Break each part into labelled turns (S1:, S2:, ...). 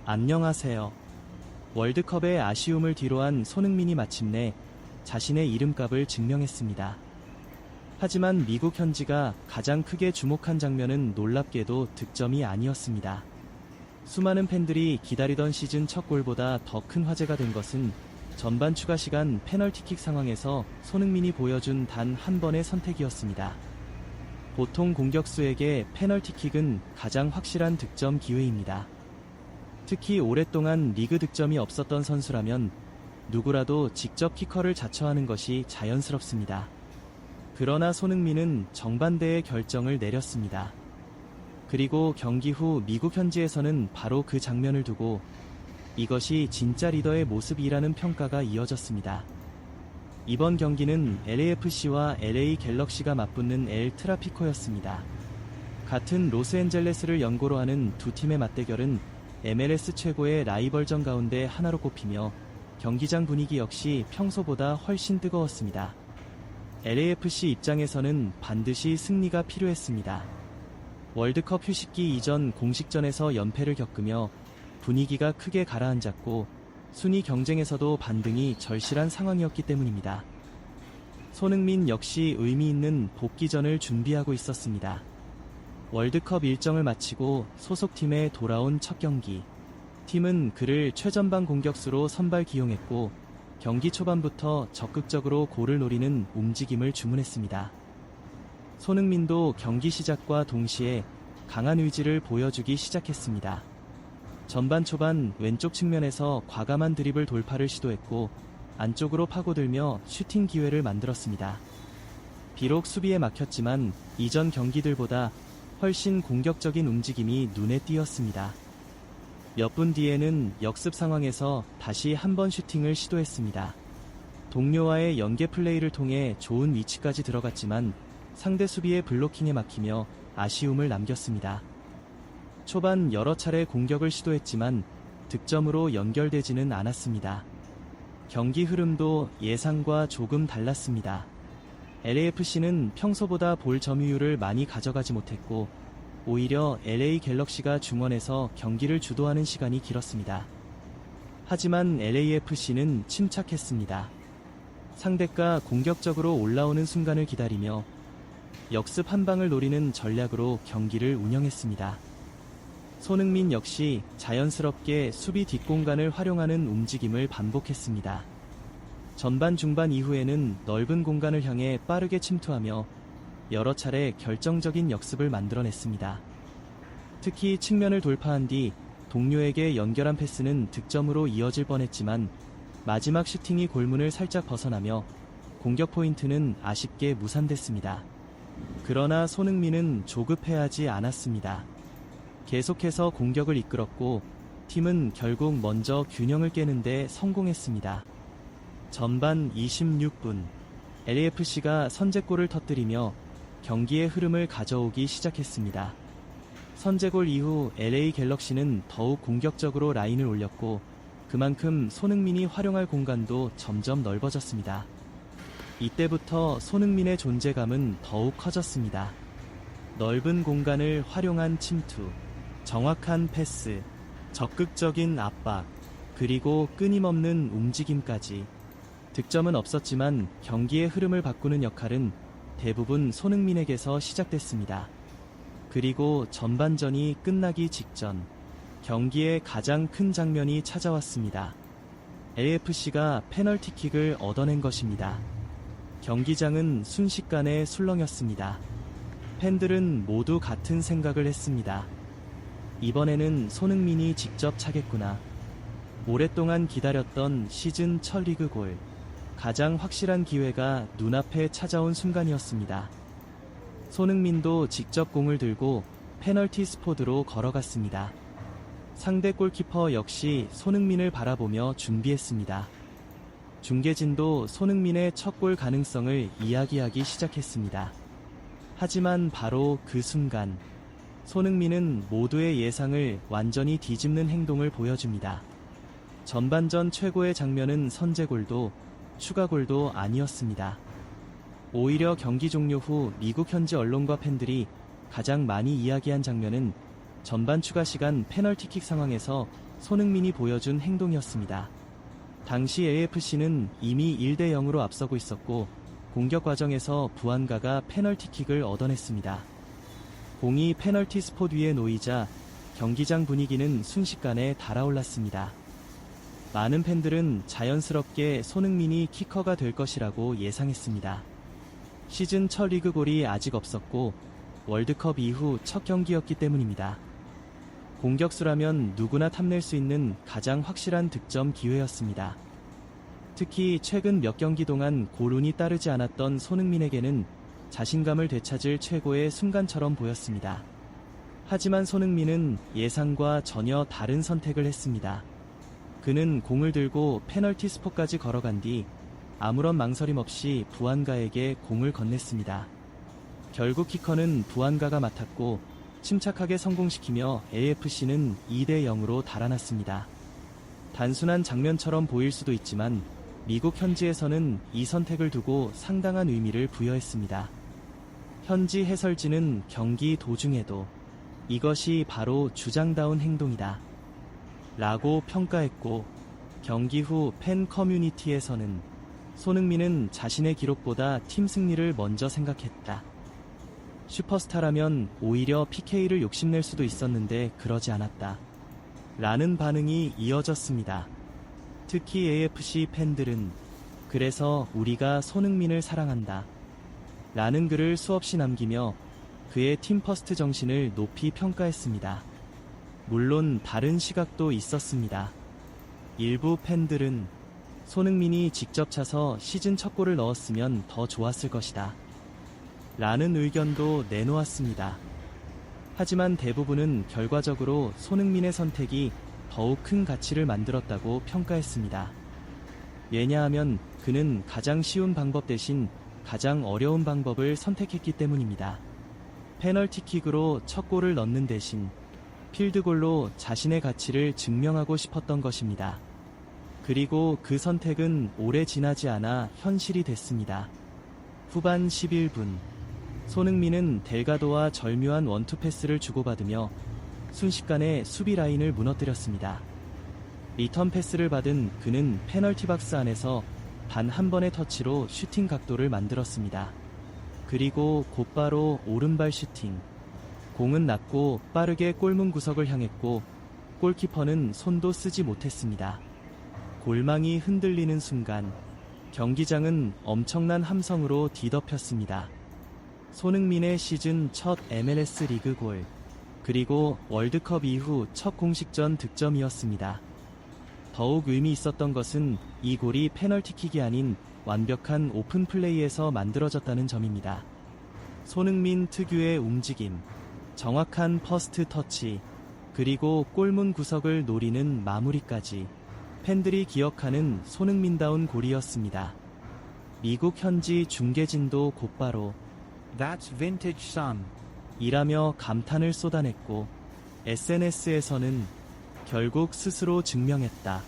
S1: 안녕하세요. 월드컵의 아쉬움을 뒤로한 손흥민이 마침내 자신의 이름값을 증명했습니다. 하지만 미국 현지가 가장 크게 주목한 장면은 놀랍게도 득점이 아니었습니다. 수많은 팬들이 기다리던 시즌 첫 골보다 더 큰 화제가 된 것은 전반 추가 시간 페널티킥 상황에서 손흥민이 보여준 단 한 번의 선택이었습니다. 보통 공격수에게 페널티킥은 가장 확실한 득점 기회입니다. 특히 오랫동안 리그 득점이 없었던 선수라면 누구라도 직접 키커를 자처하는 것이 자연스럽습니다. 그러나 손흥민은 정반대의 결정을 내렸습니다. 그리고 경기 후 미국 현지에서는 바로 그 장면을 두고 이것이 진짜 리더의 모습이라는 평가가 이어졌습니다. 이번 경기는 LAFC와 LA 갤럭시가 맞붙는 엘 트라피코였습니다. 같은 로스앤젤레스를 연고로 하는 두 팀의 맞대결은 MLS 최고의 라이벌전 가운데 하나로 꼽히며 경기장 분위기 역시 평소보다 훨씬 뜨거웠습니다. LAFC 입장에서는 반드시 승리가 필요했습니다. 월드컵 휴식기 이전 공식전에서 연패를 겪으며 분위기가 크게 가라앉았고 순위 경쟁에서도 반등이 절실한 상황이었기 때문입니다. 손흥민 역시 의미 있는 복귀전을 준비하고 있었습니다. 월드컵 일정을 마치고 소속팀에 돌아온 첫 경기. 팀은 그를 최전방 공격수로 선발 기용했고 경기 초반부터 적극적으로 골을 노리는 움직임을 주문했습니다. 손흥민도 경기 시작과 동시에 강한 의지를 보여주기 시작했습니다. 전반 초반 왼쪽 측면에서 과감한 드리블 돌파를 시도했고 안쪽으로 파고들며 슈팅 기회를 만들었습니다. 비록 수비에 막혔지만 이전 경기들보다 훨씬 공격적인 움직임이 눈에 띄었습니다. 몇 분 뒤에는 역습 상황에서 다시 한번 슈팅을 시도했습니다. 동료와의 연계 플레이를 통해 좋은 위치까지 들어갔지만 상대 수비의 블로킹에 막히며 아쉬움을 남겼습니다. 초반 여러 차례 공격을 시도했지만 득점으로 연결되지는 않았습니다. 경기 흐름도 예상과 조금 달랐습니다. LAFC는 평소보다 볼 점유율을 많이 가져가지 못했고 오히려 LA 갤럭시가 중원에서 경기를 주도하는 시간이 길었습니다. 하지만 LAFC는 침착했습니다. 상대가 공격적으로 올라오는 순간을 기다리며 역습 한 방을 노리는 전략으로 경기를 운영했습니다. 손흥민 역시 자연스럽게 수비 뒷공간을 활용하는 움직임을 반복했습니다. 전반 중반 이후에는 넓은 공간을 향해 빠르게 침투하며 여러 차례 결정적인 역습을 만들어냈습니다. 특히 측면을 돌파한 뒤 동료에게 연결한 패스는 득점으로 이어질 뻔했지만 마지막 슈팅이 골문을 살짝 벗어나며 공격 포인트는 아쉽게 무산됐습니다. 그러나 손흥민은 조급해하지 않았습니다. 계속해서 공격을 이끌었고 팀은 결국 먼저 균형을 깨는 데 성공했습니다. 전반 26분 LAFC가 선제골을 터뜨리며 경기의 흐름을 가져오기 시작했습니다. 선제골 이후 LA 갤럭시는 더욱 공격적으로 라인을 올렸고 그만큼 손흥민이 활용할 공간도 점점 넓어졌습니다. 이때부터 손흥민의 존재감은 더욱 커졌습니다. 넓은 공간을 활용한 침투, 정확한 패스, 적극적인 압박, 그리고 끊임없는 움직임까지. 득점은 없었지만 경기의 흐름을 바꾸는 역할은 대부분 손흥민에게서 시작됐습니다. 그리고 전반전이 끝나기 직전 경기의 가장 큰 장면이 찾아왔습니다. LAFC가 페널티킥을 얻어낸 것입니다. 경기장은 순식간에 술렁였습니다. 팬들은 모두 같은 생각을 했습니다. 이번에는 손흥민이 직접 차겠구나. 오랫동안 기다렸던 시즌 첫 리그 골. 가장 확실한 기회가 눈앞에 찾아온 순간이었습니다. 손흥민도 직접 공을 들고 페널티 스포드로 걸어갔습니다. 상대 골키퍼 역시 손흥민을 바라보며 준비했습니다. 중계진도 손흥민의 첫 골 가능성을 이야기하기 시작했습니다. 하지만 바로 그 순간 손흥민은 모두의 예상을 완전히 뒤집는 행동을 보여줍니다. 전반전 최고의 장면은 선제골도 추가골도 아니었습니다. 오히려 경기 종료 후 미국 현지 언론과 팬들이 가장 많이 이야기한 장면은 전반 추가 시간 페널티킥 상황에서 손흥민이 보여준 행동이었습니다. 당시 AFC는 이미 1대 0으로 앞서고 있었고 공격 과정에서 부안가가 페널티킥을 얻어냈습니다. 공이 페널티 스폿 위에 놓이자 경기장 분위기는 순식간에 달아올랐습니다. 많은 팬들은 자연스럽게 손흥민이 키커가 될 것이라고 예상했습니다. 시즌 첫 리그골이 아직 없었고 월드컵 이후 첫 경기였기 때문입니다. 공격수라면 누구나 탐낼 수 있는 가장 확실한 득점 기회였습니다. 특히 최근 몇 경기 동안 골운이 따르지 않았던 손흥민에게는 자신감을 되찾을 최고의 순간처럼 보였습니다. 하지만 손흥민은 예상과 전혀 다른 선택을 했습니다. 그는 공을 들고 페널티 스폿까지 걸어간 뒤 아무런 망설임 없이 부안가에게 공을 건넸습니다. 결국 키커는 부안가가 맡았고 침착하게 성공시키며 AFC는 2대 0으로 달아났습니다. 단순한 장면처럼 보일 수도 있지만 미국 현지에서는 이 선택을 두고 상당한 의미를 부여했습니다. 현지 해설진은 경기 도중에도 이것이 바로 주장다운 행동이다 라고 평가했고, 경기 후 팬 커뮤니티에서는 손흥민은 자신의 기록보다 팀 승리를 먼저 생각했다. 슈퍼스타라면 오히려 PK를 욕심낼 수도 있었는데 그러지 않았다 라는 반응이 이어졌습니다. 특히 AFC 팬들은 그래서 우리가 손흥민을 사랑한다 라는 글을 수없이 남기며 그의 팀퍼스트 정신을 높이 평가했습니다. 물론 다른 시각도 있었습니다. 일부 팬들은 손흥민이 직접 차서 시즌 첫 골을 넣었으면 더 좋았을 것이다 라는 의견도 내놓았습니다. 하지만 대부분은 결과적으로 손흥민의 선택이 더욱 큰 가치를 만들었다고 평가했습니다. 왜냐하면 그는 가장 쉬운 방법 대신 가장 어려운 방법을 선택했기 때문입니다. 페널티킥으로 첫 골을 넣는 대신 필드골로 자신의 가치를 증명하고 싶었던 것입니다. 그리고 그 선택은 오래 지나지 않아 현실이 됐습니다. 후반 11분, 손흥민은 델가도와 절묘한 원투 패스를 주고받으며 순식간에 수비 라인을 무너뜨렸습니다. 리턴 패스를 받은 그는 페널티 박스 안에서 단 한 번의 터치로 슈팅 각도를 만들었습니다. 그리고 곧바로 오른발 슈팅. 공은 낮고 빠르게 골문 구석을 향했고 골키퍼는 손도 쓰지 못했습니다. 골망이 흔들리는 순간 경기장은 엄청난 함성으로 뒤덮였습니다. 손흥민의 시즌 첫 MLS 리그 골, 그리고 월드컵 이후 첫 공식전 득점이었습니다. 더욱 의미 있었던 것은 이 골이 페널티킥이 아닌 완벽한 오픈 플레이에서 만들어졌다는 점입니다. 손흥민 특유의 움직임, 정확한 퍼스트 터치, 그리고 골문 구석을 노리는 마무리까지 팬들이 기억하는 손흥민다운 골이었습니다. 미국 현지 중계진도 곧바로
S2: That's vintage son
S1: 이라며 감탄을 쏟아냈고 SNS에서는 결국 스스로 증명했다.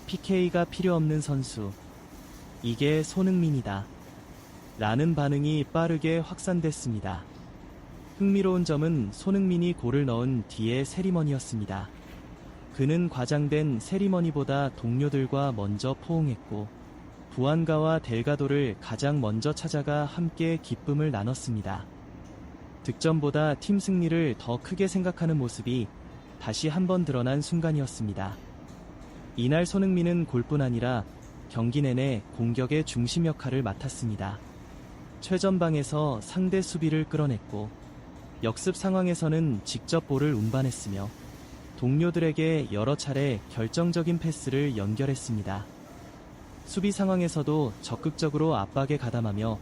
S1: PK가 필요 없는 선수. 이게 손흥민이다. 라는 반응이 빠르게 확산됐습니다. 흥미로운 점은 손흥민이 골을 넣은 뒤의 세리머니였습니다. 그는 과장된 세리머니보다 동료들과 먼저 포옹했고 부안가와 델가도를 가장 먼저 찾아가 함께 기쁨을 나눴습니다. 득점보다 팀 승리를 더 크게 생각하는 모습이 다시 한번 드러난 순간이었습니다. 이날 손흥민은 골뿐 아니라 경기 내내 공격의 중심 역할을 맡았습니다. 최전방에서 상대 수비를 끌어냈고 역습 상황에서는 직접 볼을 운반했으며 동료들에게 여러 차례 결정적인 패스를 연결했습니다. 수비 상황에서도 적극적으로 압박에 가담하며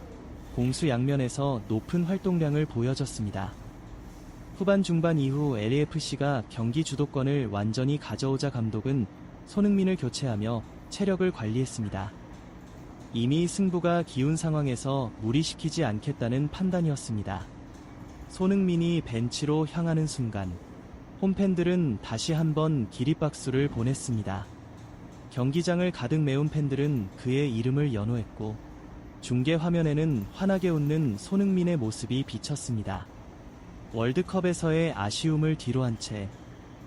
S1: 공수 양면에서 높은 활동량을 보여줬습니다. 후반 중반 이후 LAFC가 경기 주도권을 완전히 가져오자 감독은 손흥민을 교체하며 체력을 관리했습니다. 이미 승부가 기운 상황에서 무리시키지 않겠다는 판단이었습니다. 손흥민이 벤치로 향하는 순간 홈팬들은 다시 한번 기립박수를 보냈습니다. 경기장을 가득 메운 팬들은 그의 이름을 연호했고 중계 화면에는 환하게 웃는 손흥민의 모습이 비쳤습니다. 월드컵에서의 아쉬움을 뒤로한 채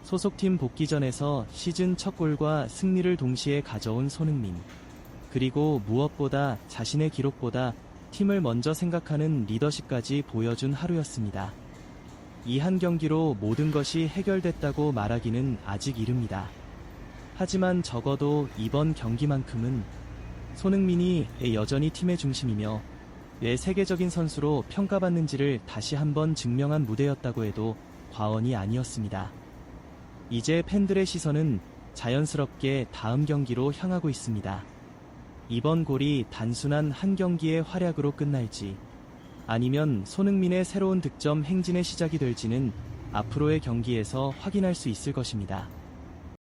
S1: 소속팀 복귀전에서 시즌 첫 골과 승리를 동시에 가져온 손흥민. 그리고 무엇보다 자신의 기록보다 팀을 먼저 생각하는 리더십까지 보여준 하루였습니다. 이 한 경기로 모든 것이 해결됐다고 말하기는 아직 이릅니다. 하지만 적어도 이번 경기만큼은 손흥민이 여전히 팀의 중심이며 왜 세계적인 선수로 평가받는지를 다시 한번 증명한 무대였다고 해도 과언이 아니었습니다. 이제 팬들의 시선은 자연스럽게 다음 경기로 향하고 있습니다. 이번 골이 단순한 한 경기의 활약으로 끝날지 아니면 손흥민의 새로운 득점 행진의 시작이 될지는 앞으로의 경기에서 확인할 수 있을 것입니다.